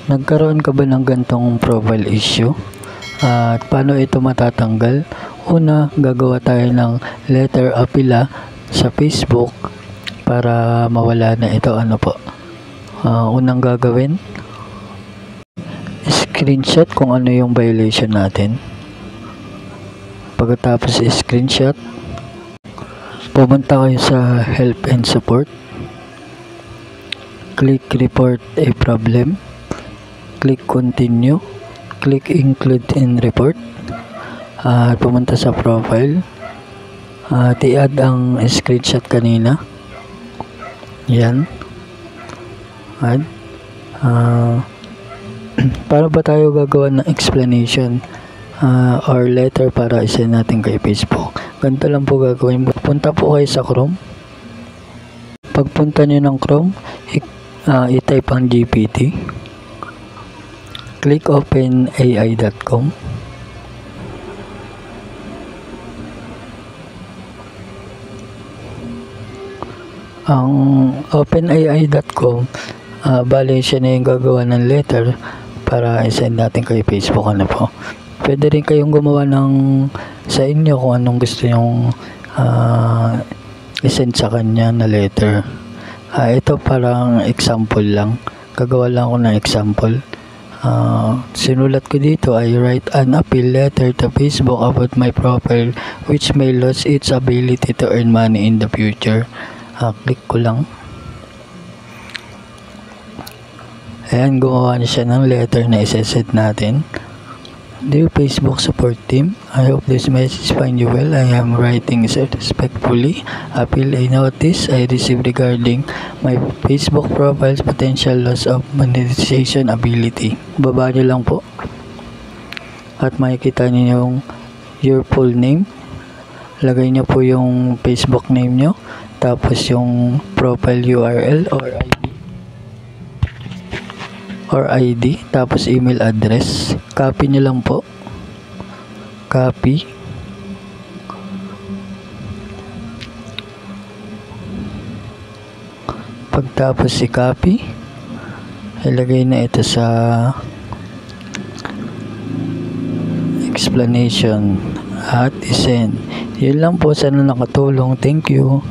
Nagkaroon ka ba ng gantong profile issue? At paano ito matatanggal? Una, gagawa tayo ng letter apila sa Facebook para mawala na ito. Ano po? Unang gagawin, screenshot kung ano yung violation natin. Pagkatapos screenshot, pumunta kayo sa help and support. Click report a problem. Click continue. Click include in report. At pumunta sa profile. I-add ang screenshot kanina. Yan. Add. Para ba tayo gagawa ng explanation or letter para isend natin kay Facebook? Ganito lang po gagawin. Punta po kayo sa Chrome. Pagpunta nyo ng Chrome, i-type ang GPT. Click openai.com. Ang openai.com, bali siya na yung gagawa ng letter para i-send natin kay Facebook. Ano po? Pwede rin kayong gumawa ng sa inyo kung anong gusto nyong i-send sa kanya na letter. Ito parang example lang. Gagawa lang ako ng example. Sinulat ko dito, I write an appeal letter to Facebook about my profile which may lose its ability to earn money in the future. Click ko lang. Ayan, gumawa na siya ng letter na isa-set natin. Dear Facebook support team, I hope this message find you well. I am writing respectfully. Appeal a notice I received regarding my Facebook profile's potential loss of monetization ability. Baba nyo lang po. At makikita nyo yung your full name. Lagay nyo po yung Facebook name nyo. Tapos yung profile URL or ID, tapos email address. Copy nyo lang po. Copy. Pagtapos i-copy, ilagay na ito sa explanation at i-send. Yun lang po, sana nakatulong. Thank you.